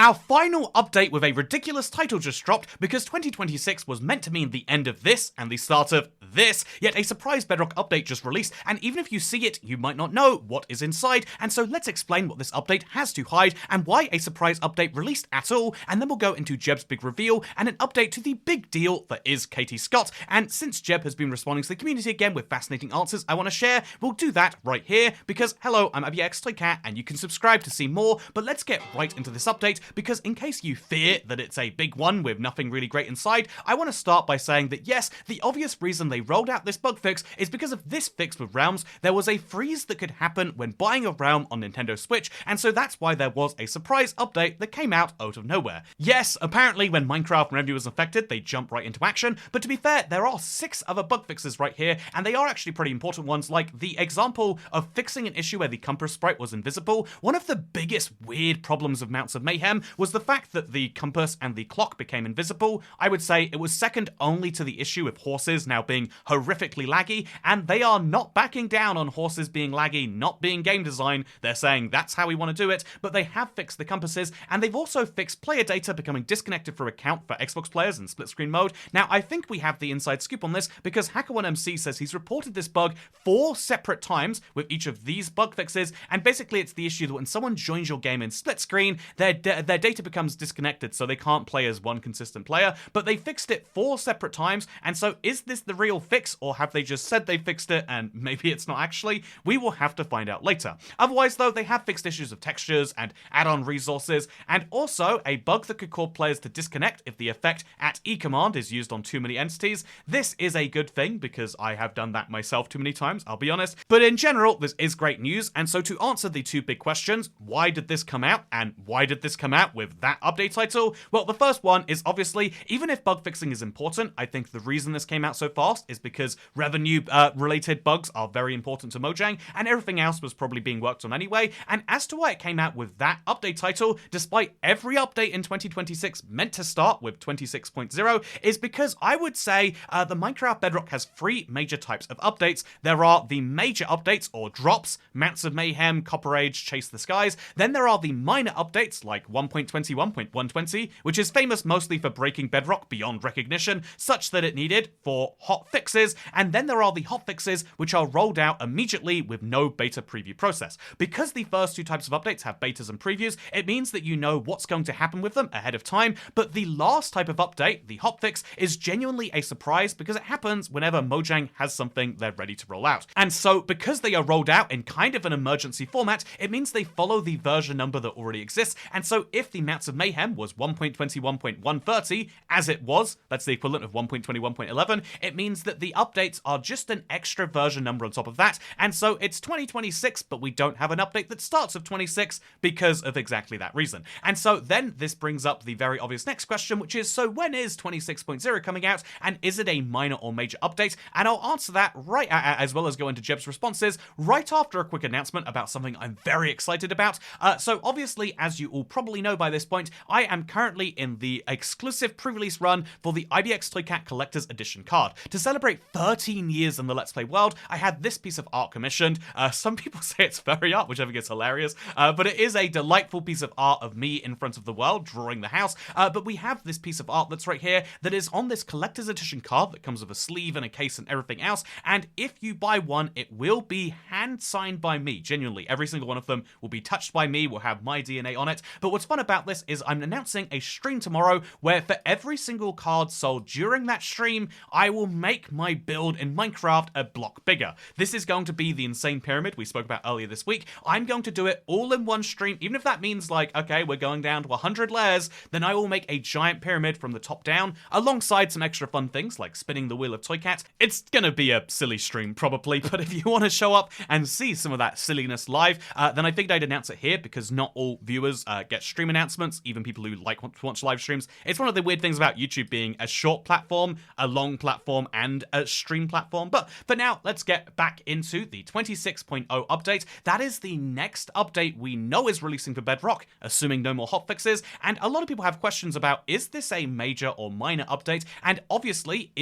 Our final update with a ridiculous title just dropped because 2026 was meant to mean the end of this and the start of this, yet a surprise Bedrock update just released, and even if you see it, you might not know what is inside, and so let's explain what this update has to hide and why a surprise update released at all, and then we'll go into Jeb's big reveal and an update to the big deal that is Katie Scott. And since Jeb has been responding to the community again with fascinating answers I want to share, we'll do that right here because hello, I'm AbbyXToyCat and you can subscribe to see more, but let's get right into this update because in case you fear that it's a big one with nothing really great inside, I want to start by saying that yes, the obvious reason they rolled out this bug fix is because of this fix with realms. There was a freeze that could happen when buying a realm on Nintendo Switch, and so that's why there was a surprise update that came out of nowhere. Yes, apparently when Minecraft revenue was affected, they jump right into action, but to be fair, there are 6 other bug fixes right here, and they are actually pretty important ones, like the example of fixing an issue where the compass sprite was invisible. One of the biggest weird problems of Mounts of Mayhem was the fact that the compass and the clock became invisible. I would say it was second only to the issue with horses now being horrifically laggy, and they are not backing down on horses being laggy not being game design. They're saying that's how we want to do it, but they have fixed the compasses, and they've also fixed player data becoming disconnected from account for Xbox players in split screen mode. Now, I think we have the inside scoop on this because HackerOneMC says he's reported this bug 4 separate times with each of these bug fixes, and basically it's the issue that when someone joins your game in split screen, their data becomes disconnected, so they can't play as one consistent player, but they fixed it 4 separate times, and so is this the real fix, or have they just said they fixed it and maybe it's not actually? We will have to find out later. Otherwise though, they have fixed issues of textures and add-on resources, and also a bug that could cause players to disconnect if the effect @E command is used on too many entities. This is a good thing because I have done that myself too many times, I'll be honest, but in general this is great news. And so to answer the 2 big questions, why did this come out and why did this come out with that update title? Well, the first one is obviously, even if bug fixing is important, I think the reason this came out so fast is because revenue related bugs are very important to Mojang, and everything else was probably being worked on anyway. And as to why it came out with that update title, despite every update in 2026 meant to start with 26.0, is because I would say the Minecraft Bedrock has 3 major types of updates. There are the major updates or drops, Mounts of Mayhem, Copper Age, Chase the Skies. Then there are the minor updates like 1.20, 1.120, which is famous mostly for breaking Bedrock beyond recognition, such that it needed 4 hot fixes. And then there are the hot fixes, which are rolled out immediately with no beta preview process. Because the first 2 types of updates have betas and previews, it means that you know what's going to happen with them ahead of time, but the last type of update, the hotfix, is genuinely a surprise because it happens whenever Mojang has something they're ready to roll out. And so because they are rolled out in kind of an emergency format, it means they follow the version number that already exists, and so if the Mounts of Mayhem was 1.20.1.130, as it was, that's the equivalent of 1.20.1.11, it means that the updates are just an extra version number on top of that, and so it's 2026, but we don't have an update that starts with 26 because of exactly that reason. And so then this brings up the very obvious next question, which is, so when is 26.0 coming out, and is it a minor or major update? And I'll answer that right as well as go into Jeb's responses right after a quick announcement about something I'm very excited about. So obviously, as you all probably know by this point, I am currently in the exclusive pre-release run for the AbbyXToyCat Collector's Edition card. To celebrate 13 years in the Let's Play world, I had this piece of art commissioned. Some people say it's furry art, which I think is hilarious, but it is a delightful piece of art of me in front of the world drawing the house. But we have this piece of art that's right here that is on this Collector's Edition card that comes with a sleeve and a case and everything else, and if you buy one, it will be hand signed by me. Genuinely, every single one of them will be touched by me, will have my DNA on it. But what's fun about this is I'm announcing a stream tomorrow where for every single card sold during that stream, I will make my build in Minecraft a block bigger. This is going to be the insane pyramid we spoke about earlier this week. I'm going to do it all in one stream, even if that means like, okay, we're going down to 100 layers, then I will make a giant pyramid from the top down, alongside some extra fun things like spinning the wheel of Toycat. It's gonna be a silly stream probably, but if you want to show up and see some of that silliness live, then I think I'd announce it here because not all viewers get stream announcements, even people who like to watch live streams. It's one of the weird things about YouTube being a short platform, a long platform, and a stream platform. But for now, let's get back into the 26.0 update. That is the next update we know is releasing for Bedrock, assuming no more hotfixes. And a lot of people have questions about, is this a major or minor update? And obviously,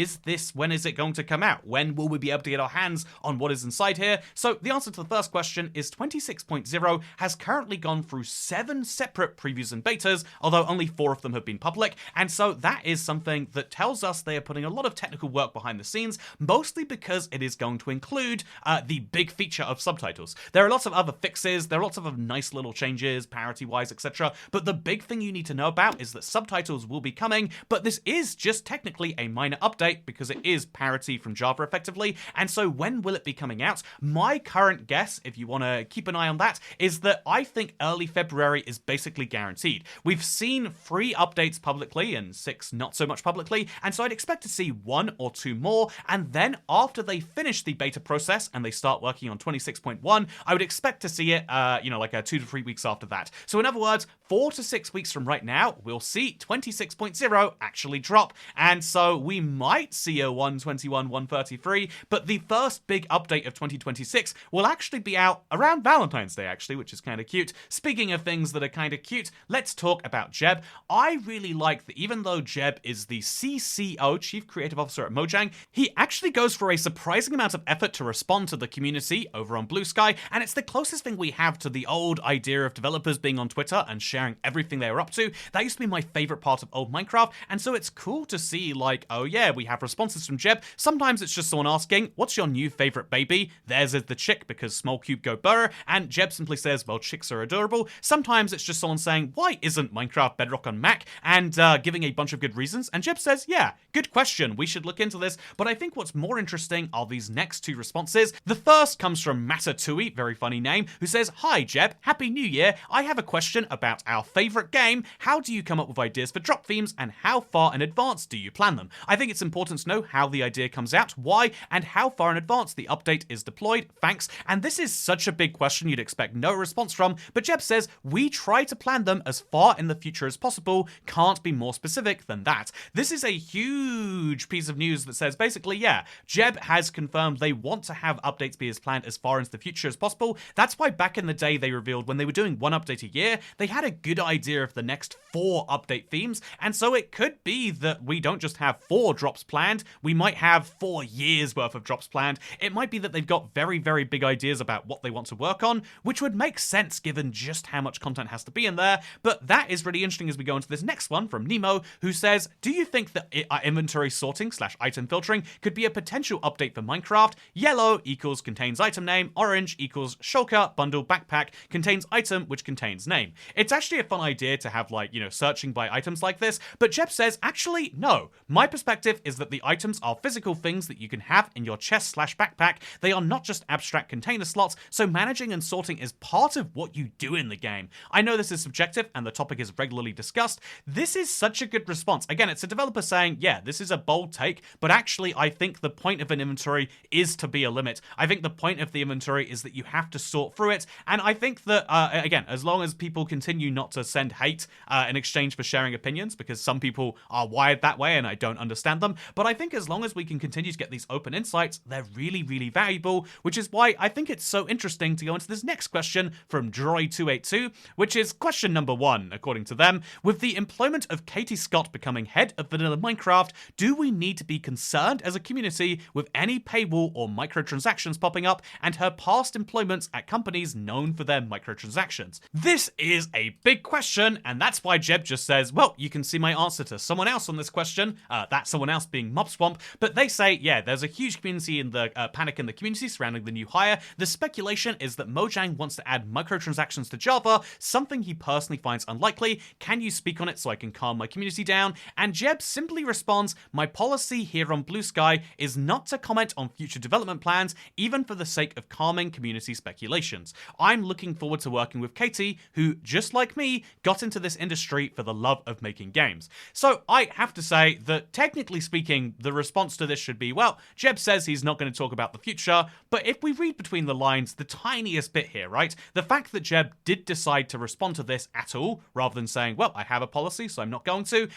when is it going to come out? When will we be able to get our hands on what is inside here? So the answer to the first question is 26.0 has currently gone through 7 separate previews and betas, although only 4 of them have been public, and so that is something that tells us they are putting a lot of technical work behind the scenes, mostly because it is going to include the big feature of subtitles. There are lots of other fixes, there are lots of other nice little changes, parity-wise, etc., but the big thing you need to know about is that subtitles will be coming, but this is just technically a minor update because it is parity from Java effectively, and so when will it be coming out? My current guess, if you want to keep an eye on that, is that I think early February is basically guaranteed. We've seen 3 updates publicly and 6 not so much publicly, and so I'd expect to see 1 or 2 more, and then after they finish the beta process and they start working on 26.1, I would expect to see it, like 2 to 3 weeks after that. So in other words, 4 to 6 weeks from right now, we'll see 26.0 actually drop, and so we might see a 121, 133, but the first big update of 2026 will actually be out around Valentine's Day, actually, which is kind of cute. Speaking of things that are kind of cute, let's talk about Jeb. I really like that even though Jeb is the CCO, Chief Creative Officer at Mojang, he actually goes for a surprising amount of effort to respond to the community over on Blue Sky, and it's the closest thing we have to the old idea of developers being on Twitter and sharing everything they were up to. That used to be my favorite part of old Minecraft, and so it's cool to see, like, oh yeah, we have responses from Jeb. Sometimes it's just someone asking, what's your new favorite baby? Theirs is the chick because small cube go burr, and Jeb simply says, well, chicks are adorable. Sometimes it's just someone saying, why isn't Minecraft Bedrock on Mac? And giving a bunch of good reasons, and Jeb says, yeah, good question, we should look into this. But I think what's more interesting are these next 2 responses. The first comes from Matatui, very funny name, who says, hi Jeb, Happy New Year. I have a question about our favorite game. How do you come up with ideas for drop themes, and how far in advance do you plan them? I think it's important to know how the idea comes out, why, and how far in advance the update is deployed. Thanks. And this is such a big question you'd expect no response from, but Jeb says, we try to plan them as far in the future as possible. Can't be more specific than that. This is a huge piece of news that says basically, yeah, Jeb has confirmed they want to have updates be as planned as far into the future as possible. That's why back in the day they revealed when they were doing 1 update a year, they had a good idea of the next 4 update themes, and so it could be that we don't just have 4 drops planned, we might have 4 years worth of drops planned. It might be that they've got very, very big ideas about what they want to work on, which would make sense given just how much content has to be in there, but that is really interesting as we go into this next one from Nemo, who says, do you think that inventory sorting / item filtering could be a potential update for Minecraft? Yellow equals contains item name, orange equals shulker bundle backpack contains item which contains name. It's actually a fun idea to have, like, searching by items like this, but Jeb says, actually, no. My perspective is that the items are physical things that you can have in your chest / backpack. They are not just abstract container slots, so managing and sorting is part of what you do in the game. I know this is subjective and the topic is regularly discussed. This is such a good response. Again, it's a developer saying, yeah, this is a bold take, but actually I think the point of an inventory is to be a limit. I think the point of the inventory is that you have to sort through it, and I think that, again, as long as people continue not to send hate in exchange for sharing opinions, because some people are wired that way and I don't understand them, but I think as long as we can continue to get these open insights, they're really, really valuable, which is why I think it's so interesting to go into this next question from Droid282, which is question number 1, according to them. With the employment of Katie Scott becoming head of Vanilla Minecraft, do we need to be concerned as a community with any paywall or microtransactions popping up and her past employments at companies known for their microtransactions? This is a big question, and that's why Jeb just says, well, you can see my answer to someone else on this question, that someone else being Mobswamp, but they say, yeah, there's a huge community in the panic in the community surrounding the new hire. The speculation is that Mojang wants to add microtransactions to Java, something he personally finds unlikely. Can you speak on it so I can calm my community down? And Jeb simply responds, my policy here on Blue Sky is not to comment on future development plans, even for the sake of calming community speculations. I'm looking forward to working with Katie, who, just like me, got into this industry for the love of making games. So I have to say that, technically speaking, the response to this should be, well, Jeb says he's not going to talk about the future, but if we read between the lines, the tiniest bit here, right? The fact that Jeb did decide to respond to this at all, rather than saying, well, I have a policy, so I'm not going to,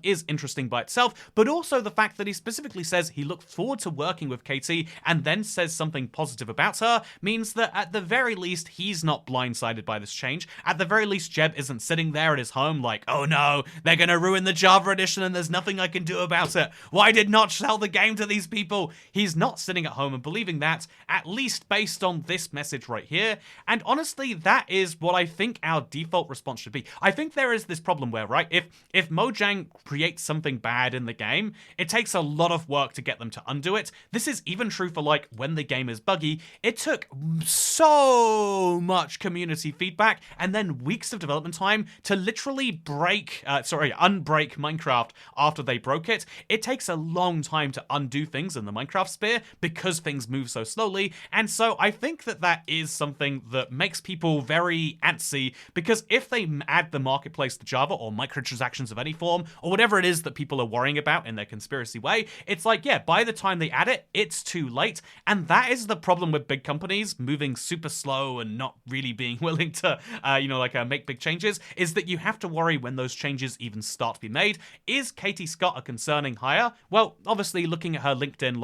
is interesting by itself, but also the fact that he specifically says he looked forward to working with Katie and then says something positive about her means that at the very least, he's not blindsided by this change. At the very least, Jeb isn't sitting there at his home like, oh no, they're going to ruin the Java edition and there's nothing I can do about it. Why did not sell the game to these people? He's not sitting at home and believing that, at least based on this message right here. And honestly, that is what I think our default response response should be. I think there is this problem where, right, if Mojang creates something bad in the game, it takes a lot of work to get them to undo it. This is even true for like when the game is buggy. It took so much community feedback and then weeks of development time to literally unbreak Minecraft after they broke it. It takes a long time to undo things in the Minecraft sphere because things move so slowly. And so I think that is something that makes people very antsy, because if they add the marketplace to Java or microtransactions of any form or whatever it is that people are worrying about in their conspiracy way, it's like, yeah, by the time they add it, it's too late. And that is the problem with big companies moving super slow and not really being willing to, make big changes, is that you have to worry when those changes even start to be made. Is Katie Scott a concerning hire? Well, obviously, looking at her LinkedIn,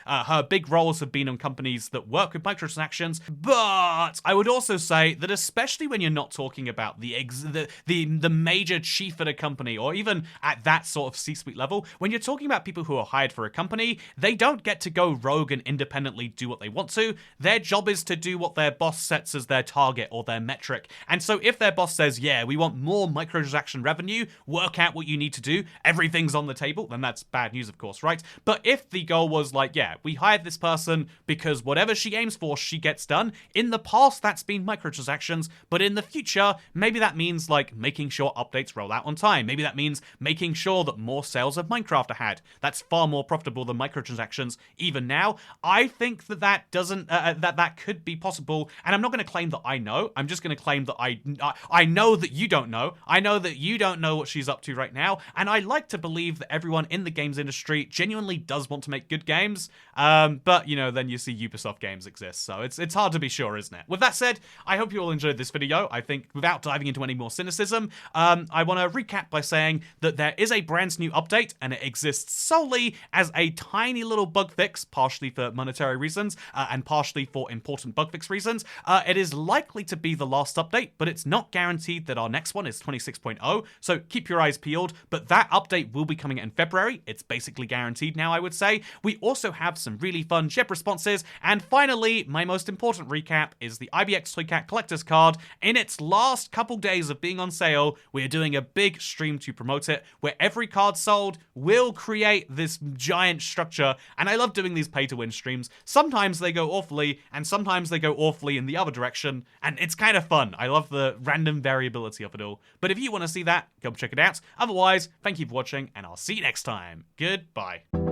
her big roles have been on companies that work with microtransactions, but I would also say that especially when you're not talking about the major chief at a company, or even at that sort of C-suite level, when you're talking about people who are hired for a company, they don't get to go rogue and independently do what they want to. Their job is to do what their boss sets as their target or their metric. And so if their boss says, yeah, we want more microtransaction revenue, work out what you need to do, everything's on the table, then that's bad news, of course, right? But if the goal was like, yeah, we hired this person because whatever she aims for, she gets done. In the past, that's been microtransactions, but in the future, maybe that means like making sure updates roll out on time. Maybe that means making sure that more sales of Minecraft are had. That's far more profitable than microtransactions even now. I think that doesn't that could be possible, and I'm not going to claim that I know. I'm just going to claim that I know that you don't know. I know that you don't know what she's up to right now, and I like to believe that everyone in the games industry genuinely does want to make good games. But then you see Ubisoft games exist, so it's hard to be sure, isn't it? With that said, I hope you all enjoyed this video. I think without diving into any more cynicism, I want to recap by saying that there is a brand new update, and it exists solely as a tiny little bug fix, partially for monetary reasons and partially for important bug fix reasons. It is likely to be the last update, but it's not guaranteed that our next one is 26.0, so keep your eyes peeled. But that update will be coming in February. It's basically guaranteed now, I would say. We also have some really fun ship responses, and finally, my most important recap is the IBX Toycat Collector's Card. In its last couple days of being on sale, we're doing a big stream to promote it, where every card sold will create this giant structure, and I love doing these pay-to-win streams. Sometimes they go awfully, and sometimes they go awfully in the other direction, and it's kind of fun. I love the random variability of it all. But if you want to see that, go check it out. Otherwise, thank you for watching, and I'll see you next time. Goodbye.